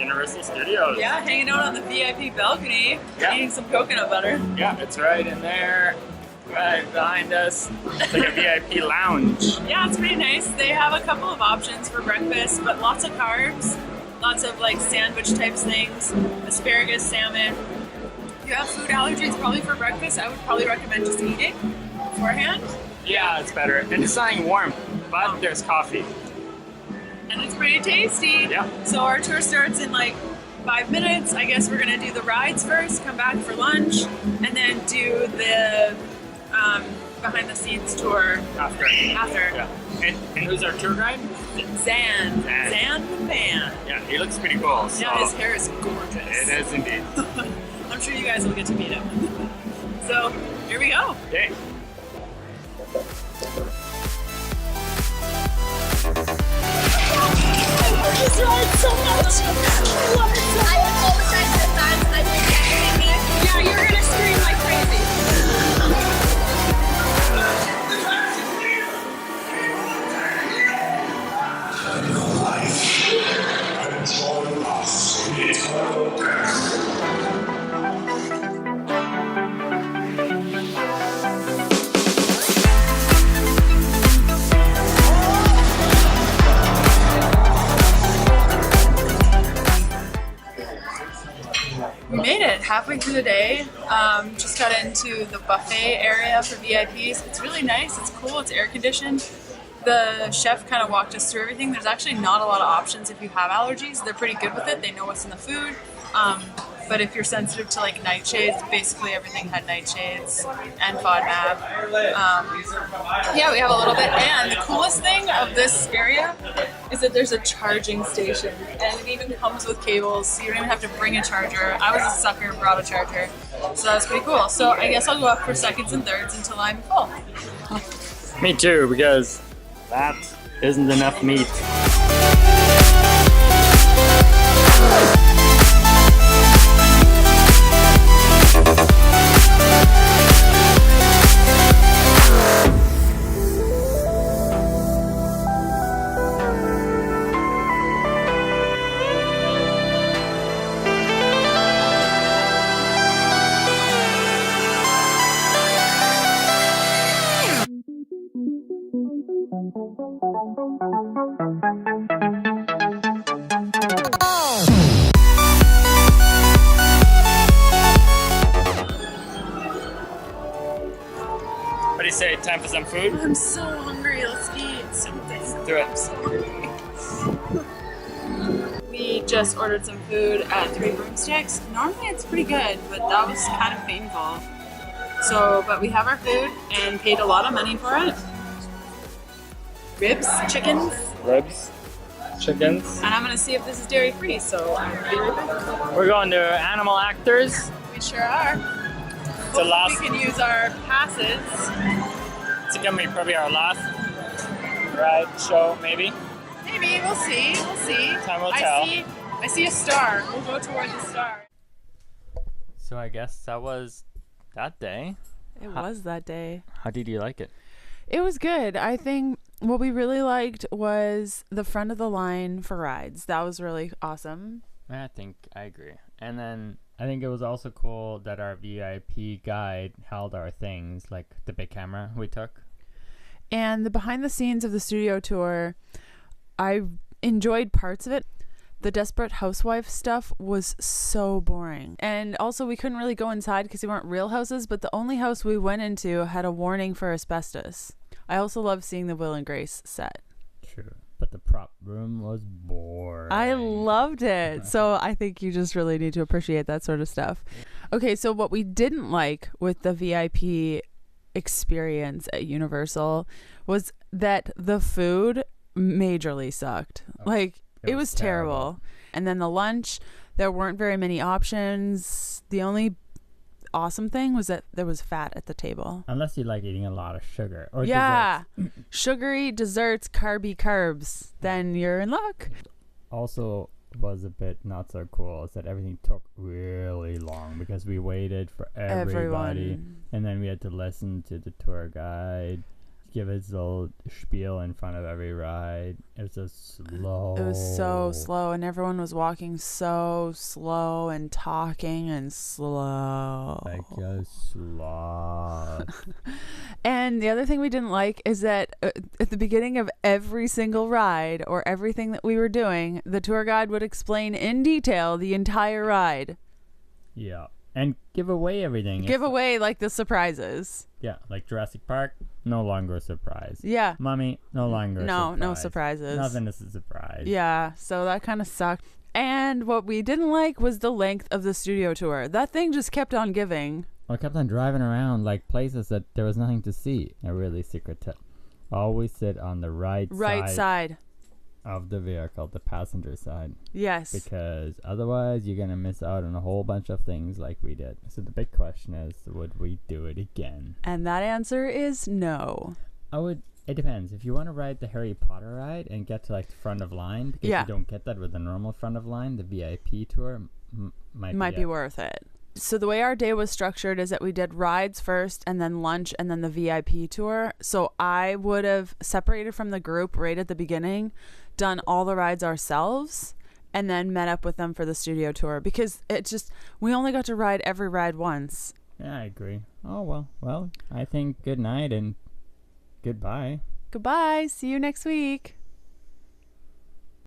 Universal Studios. Yeah, hanging out on the VIP balcony, eating some coconut butter. Yeah, it's right in there, right behind us. It's like a VIP lounge. Yeah, it's pretty nice. They have a couple of options for breakfast, but lots of carbs, lots of like sandwich types things, asparagus, salmon. If you have food allergies, probably for breakfast, I would probably recommend just eating beforehand. Yeah, it's better. And it's not warm, but there's coffee. And it's pretty tasty. Yeah. So our tour starts in like 5 minutes. I guess we're gonna do the rides first, come back for lunch, and then do the behind the scenes tour After. after. Yeah. And who's our tour guide? Zan the man. Yeah, he looks pretty cool. So Yeah, his hair is gorgeous. it is indeed. I'm sure you guys will get to meet him. So here we go. Okay. This ride so much. I love it so much. I apologize in advance. I will get in here. Yeah, you're gonna scream like crazy. We made it halfway through the day. Just got into the buffet area for VIPs. It's really nice. It's cool. It's air conditioned. The chef kind of walked us through everything. There's actually not a lot of options if you have allergies. They're pretty good with it. They know what's in the food. But if you're sensitive to like nightshades, basically everything had nightshades and FODMAP. Yeah, we have a little bit. And the coolest thing of this area is that there's a charging station, and it even comes with cables, so you don't even have to bring a charger. I was a sucker and brought a charger, so that's pretty cool. So I guess I'll go up for seconds and thirds until I'm full. Me too, because that isn't enough meat. What do you say? Time for some food? I'm so hungry. Let's eat something. Do it. I'm so hungry. We just ordered some food at 3 Broomsticks. Normally it's pretty good, but that was kind of painful. So, but we have our food and paid a lot of money for it. Ribs, chickens, Ribs, chickens. and I'm gonna see if this is dairy free. So I'm gonna be right back. We're going to Animal Actors. We sure are. The last, We can use our passes. it's gonna be probably our last ride show, maybe. Maybe we'll see. We'll see. Time will tell. I see a star. We'll go towards the star. So I guess that was that day. It was that day. How did you like it? It was good. I think what we really liked was the front of the line for rides. That was really awesome. I think I agree. And then I think it was also cool that our VIP guide held our things, like the big camera we took. And the behind the scenes of the studio tour, I enjoyed parts of it. The Desperate Housewife stuff was so boring. And also we couldn't really go inside because they weren't real houses, but the only house we went into had a warning for asbestos. I also loved seeing the Will and Grace set. True. But the prop room was boring. I loved it. So I think you just really need to appreciate that sort of stuff. Okay, so what we didn't like with the VIP experience at Universal was that the food majorly sucked. Like, it was terrible. And then the lunch, there weren't very many options. The only awesome thing was that there was fat at the table. Unless you like eating a lot of sugar or Yeah. desserts. Sugary desserts, carby carbs. Then you're in luck. Also was a bit not so cool is that everything took really long because we waited for everybody. Everyone. And then we had to listen to the tour guide give his little spiel in front of every ride. It was just slow. It was so slow, and everyone was walking so slow and talking and slow. Like a sloth. And the other thing we didn't like is that at the beginning of every single ride or everything that we were doing, the tour guide would explain in detail the entire ride. Yeah. And give away everything. Give away like the surprises. Yeah, like Jurassic Park, no longer a surprise. Yeah. Mummy, no longer a surprise. No surprises. Nothing is a surprise. Yeah, so that kind of sucked. And what we didn't like was the length of the studio tour. That thing just kept on giving. I kept on driving around like places that there was nothing to see. A really secret tip. Always sit on the right side of the vehicle, the passenger side. Yes. Because otherwise you're going to miss out on a whole bunch of things like we did. So the big question is, would we do it again? And that answer is no. It depends. If you want to ride the Harry Potter ride and get to like the front of line, because you don't get that with the normal front of line, the VIP tour might be worth it. So the way our day was structured is that we did rides first and then lunch and then the VIP tour. So I would have separated from the group right at the beginning, done all the rides ourselves, and then met up with them for the studio tour, because we only got to ride every ride once. Yeah, I agree. Oh, well, I think good night and goodbye. Goodbye. See you next week.